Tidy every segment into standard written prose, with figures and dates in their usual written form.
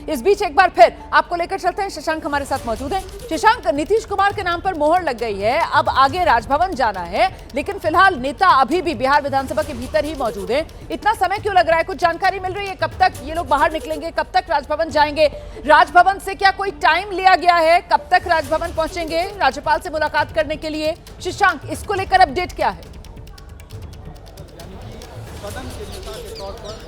इस बीच एक बार फिर आपको लेकर चलते हैं, शशांक हमारे साथ मौजूद हैं। शशांक, नीतीश कुमार के नाम पर मोहर लग गई है, अब आगे राजभवन जाना है, लेकिन फिलहाल नेता अभी भी बिहार विधानसभा के भीतर ही मौजूद है। इतना समय क्यों लग रहा है? कुछ जानकारी मिल रही है कब तक ये लोग बाहर निकलेंगे, कब तक राजभवन जाएंगे? राजभवन से क्या कोई टाइम लिया गया है? कब तक राजभवन पहुंचेंगे राज्यपाल से मुलाकात करने के लिए? शशांक, इसको लेकर अपडेट क्या है?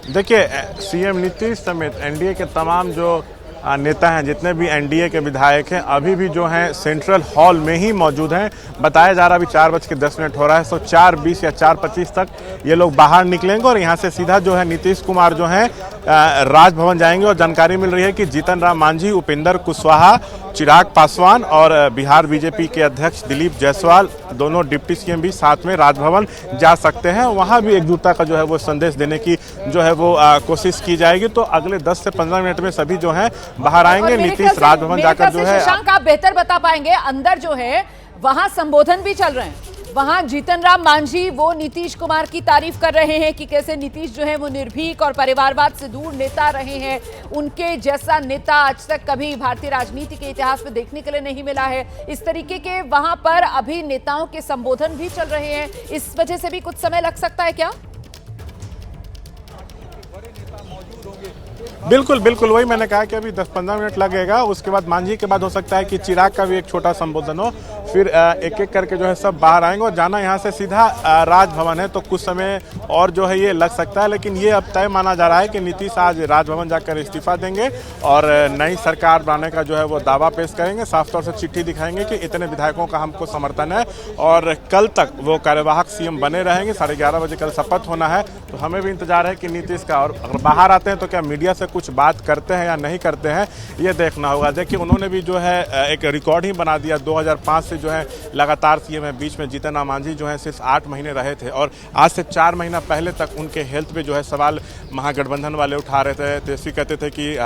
देखिए, सीएम नीतीश समेत एनडीए के तमाम जो नेता हैं, जितने भी एनडीए के विधायक हैं, अभी भी जो हैं सेंट्रल हॉल में ही मौजूद हैं। बताया जा रहा अभी 4:10 हो रहा है, तो 4:20 या 4:25 तक ये लोग बाहर निकलेंगे और यहाँ से सीधा जो है नीतीश कुमार जो हैं राजभवन जाएंगे। और जानकारी मिल रही है कि जीतन राम मांझी, उपेंद्र कुशवाहा, चिराग पासवान और बिहार बीजेपी के अध्यक्ष दिलीप जायसवाल, दोनों डिप्टी सीएम भी साथ में राजभवन जा सकते हैं। वहाँ भी एकजुटता का जो है वो संदेश देने की जो है वो कोशिश की जाएगी। तो अगले 10 से 15 मिनट में सभी जो है बाहर आएंगे। नीतीश राजभवन जाकर जो है, शशांक आप बेहतर बता पाएंगे, अंदर जो है वहाँ संबोधन भी चल रहे हैं। वहां जीतन राम मांझी वो नीतीश कुमार की तारीफ कर रहे हैं कि कैसे नीतीश जो है वो निर्भीक और परिवारवाद से दूर नेता रहे हैं। उनके जैसा नेता आज तक कभी भारतीय राजनीति के इतिहास में देखने के लिए नहीं मिला है। इस तरीके के वहां पर अभी नेताओं के संबोधन भी चल रहे हैं। इस वजह से भी कुछ समय लग सकता है क्या? बिल्कुल बिल्कुल, वही मैंने कहा कि अभी 10-15 मिनट लगेगा। उसके बाद मांझी के बाद हो सकता है कि चिराग का भी एक छोटा संबोधन हो, फिर एक एक करके जो है सब बाहर आएंगे। और जाना यहाँ से सीधा राजभवन है, तो कुछ समय और जो है ये लग सकता है। लेकिन ये अब तय माना जा रहा है कि नीतीश आज राजभवन जाकर इस्तीफा देंगे और नई सरकार बनाने का जो है वो दावा पेश करेंगे। साफ तौर से चिट्ठी दिखाएंगे कि इतने विधायकों का हमको समर्थन है और कल तक वो कार्यवाहक सीएम बने रहेंगे। 11:30 बजे कल शपथ होना है, तो हमें भी इंतजार है कि नीतीश का। और अगर बाहर आते हैं तो क्या मीडिया से कुछ बात करते हैं या नहीं करते हैं, ये देखना होगा। देखिए, उन्होंने भी जो है एक रिकॉर्ड ही बना दिया। 2005 से जो है लगातार सीएम है। बीच में जीतन राम मांझी जो है सिर्फ 8 महीने रहे थे और आज से 4 महीना पहले तक उनके हेल्थ पे जो है सवाल महागठबंधन वाले उठा रहे थे। तेजस्वी कहते थे कि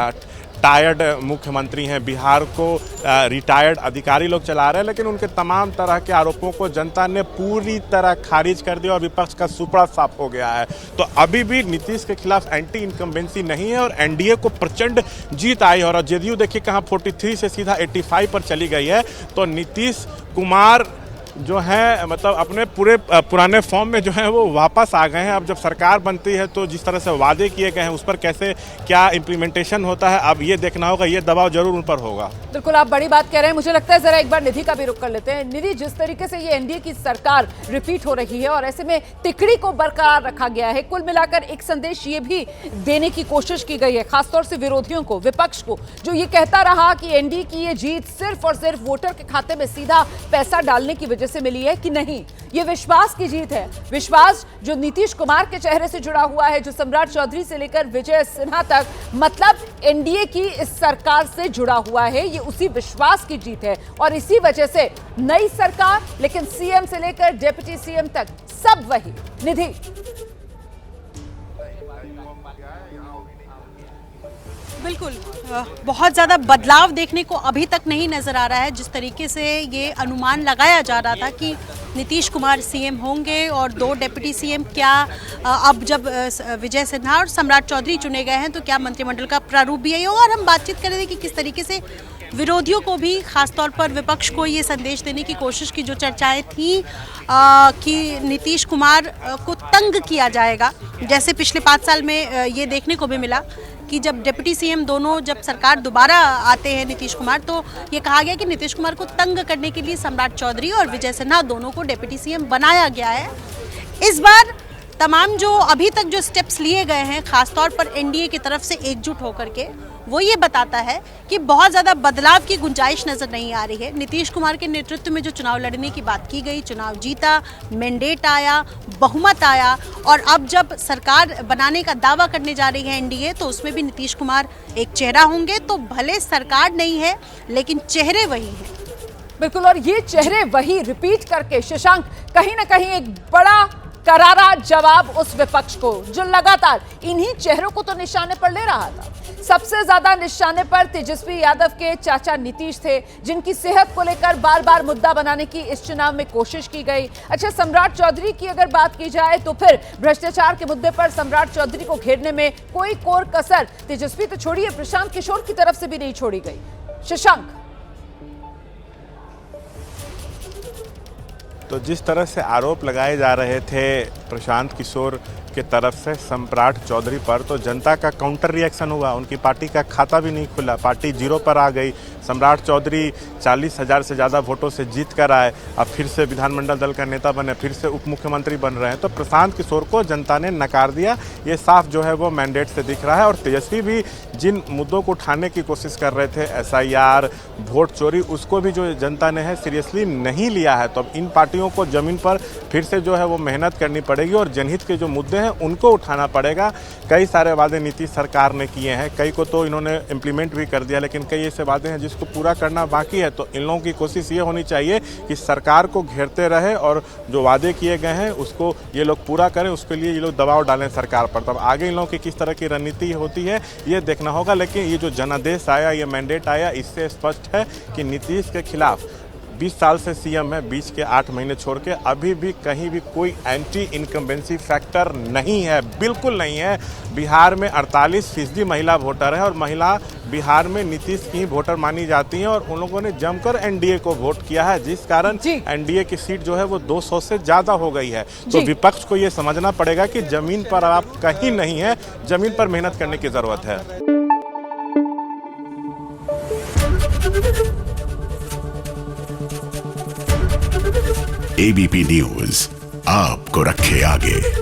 टायर्ड मुख्यमंत्री हैं, बिहार को रिटायर्ड अधिकारी लोग चला रहे हैं। लेकिन उनके तमाम तरह के आरोपों को जनता ने पूरी तरह खारिज कर दिया और विपक्ष का सुपड़ा साफ हो गया है। तो अभी भी नीतीश के खिलाफ एंटी इनकम्बेंसी नहीं है और एनडीए को प्रचंड जीत आई है। और जदयू देखिए कहाँ 43 से सीधा 85 पर चली गई है। तो नीतीश कुमार जो है मतलब अपने पूरे पुराने फॉर्म में जो है वो वापस आ गए हैं। अब जब सरकार बनती है तो जिस तरह से वादे किए गए हैं उस पर कैसे क्या इम्प्लीमेंटेशन होता है, अब ये देखना होगा। ये दबाव जरूर उन पर होगा। बिल्कुल, आप बड़ी बात कह रहे हैं। मुझे लगता है जरा एक बार निधि का भी रुख कर लेते हैं। निधि, जिस तरीके से ये एनडीए की सरकार रिपीट हो रही है और ऐसे में तिकड़ी को बरकरार रखा गया है, कुल मिलाकर एक संदेश ये भी देने की कोशिश की गई है, खासतौर से विरोधियों को, विपक्ष को, जो ये कहता रहा कि एनडीए की ये जीत सिर्फ और सिर्फ वोटर के खाते में सीधा पैसा डालने की वजह से मिली है, कि नहीं, ये विश्वास की जीत है। विश्वास जो नीतीश कुमार के चेहरे से जुड़ा हुआ है, जो सम्राट चौधरी से लेकर विजय सिन्हा तक, मतलब एनडीए की इस सरकार से जुड़ा हुआ है। ये उसी विश्वास की जीत है और इसी वजह से नई सरकार, लेकिन सीएम से लेकर डिप्टी सीएम तक सब वही। निधि, बिल्कुल, बहुत ज़्यादा बदलाव देखने को अभी तक नहीं नज़र आ रहा है। जिस तरीके से ये अनुमान लगाया जा रहा था कि नीतीश कुमार सीएम होंगे और 2 डिप्टी सीएम, क्या अब जब विजय सिन्हा और सम्राट चौधरी चुने गए हैं तो क्या मंत्रिमंडल का प्रारूप भी यही होगा। और हम बातचीत कर रहे थे कि किस तरीके से विरोधियों को भी, खासतौर पर विपक्ष को, ये संदेश देने की कोशिश की, जो चर्चाएं थी कि नीतीश कुमार को तंग किया जाएगा, जैसे पिछले 5 साल में ये देखने को भी मिला कि जब डिप्टी सीएम दोनों, जब सरकार दोबारा आते हैं नीतीश कुमार, तो ये कहा गया कि नीतीश कुमार को तंग करने के लिए सम्राट चौधरी और विजय सिन्हा दोनों को डिप्टी सीएम बनाया गया है। इस बार तमाम जो अभी तक जो स्टेप्स लिए गए हैं, खासतौर पर एनडीए की तरफ से एकजुट होकर के, वो ये बताता है कि बहुत ज़्यादा बदलाव की गुंजाइश नज़र नहीं आ रही है। नीतीश कुमार के नेतृत्व में जो चुनाव लड़ने की बात की गई, चुनाव जीता, मैंडेट आया, बहुमत आया और अब जब सरकार बनाने का दावा करने जा रही है एनडीए, तो उसमें भी नीतीश कुमार एक चेहरा होंगे। तो भले सरकार नहीं है लेकिन चेहरे वही हैं। बिल्कुल, और ये चेहरे वही रिपीट करके शशांक कहीं ना कहीं एक बड़ा करारा जवाब उस विपक्ष को, जो लगातार इन्हीं चेहरों को तो निशाने पर ले रहा था। सबसे ज्यादा निशाने पर तेजस्वी यादव के चाचा नीतीश थे, जिनकी सेहत को लेकर बार बार मुद्दा बनाने की इस चुनाव में कोशिश की गई। अच्छा, सम्राट चौधरी की अगर बात की जाए तो फिर भ्रष्टाचार के मुद्दे पर सम्राट चौधरी को घेरने में कोई कोर कसर तेजस्वी तो छोड़िए, प्रशांत किशोर की तरफ से भी नहीं छोड़ी गई। शशांक, तो जिस तरह से आरोप लगाए जा रहे थे प्रशांत किशोर के तरफ से सम्राट चौधरी पर, तो जनता का काउंटर रिएक्शन हुआ। उनकी पार्टी का खाता भी नहीं खुला, पार्टी जीरो पर आ गई। सम्राट चौधरी 40,000 से ज़्यादा वोटों से जीत कर आए, अब फिर से विधानमंडल दल का नेता बने, फिर से उप मुख्यमंत्री बन रहे हैं। तो प्रशांत किशोर को जनता ने नकार दिया, ये साफ जो है वो मैंडेट से दिख रहा है। और तेजस्वी भी जिन मुद्दों को उठाने की कोशिश कर रहे थे, SIR, वोट चोरी, उसको भी जो जनता ने है सीरियसली नहीं लिया है। तो अब इन पार्टियों को ज़मीन पर फिर से जो है वो मेहनत करनी पड़ेगी और जनहित के जो मुद्दे हैं उनको उठाना पड़ेगा। कई सारे वादे नीतीश सरकार ने किए हैं, कई को तो इन्होंने इम्प्लीमेंट भी कर दिया, लेकिन कई ऐसे वादे हैं जिसको पूरा करना बाकी है। तो इन लोगों की कोशिश ये होनी चाहिए कि सरकार को घेरते रहे और जो वादे किए गए हैं उसको ये लोग पूरा करें, उसके लिए ये लोग दबाव डालें सरकार पर। तब आगे इन लोगों की किस तरह की रणनीति होती है ये देखना होगा। लेकिन ये जो जनादेश आया, ये मैंडेट आया, इससे स्पष्ट है कि नीतीश के खिलाफ 20 साल से सीएम है, बीच के 8 महीने छोड़ के अभी भी कहीं भी कोई एंटी इनकम्बेंसी फैक्टर नहीं है, बिल्कुल नहीं है। बिहार में 48% महिला वोटर है और महिला बिहार में नीतीश की ही वोटर मानी जाती हैं और उन लोगों ने जमकर एनडीए को वोट किया है, जिस कारण एनडीए की सीट जो है वो 200 से ज़्यादा हो गई है। तो विपक्ष को ये समझना पड़ेगा कि जमीन पर आप कहीं नहीं है, जमीन पर मेहनत करने की ज़रूरत है। ABP न्यूज़ आपको रखे आगे।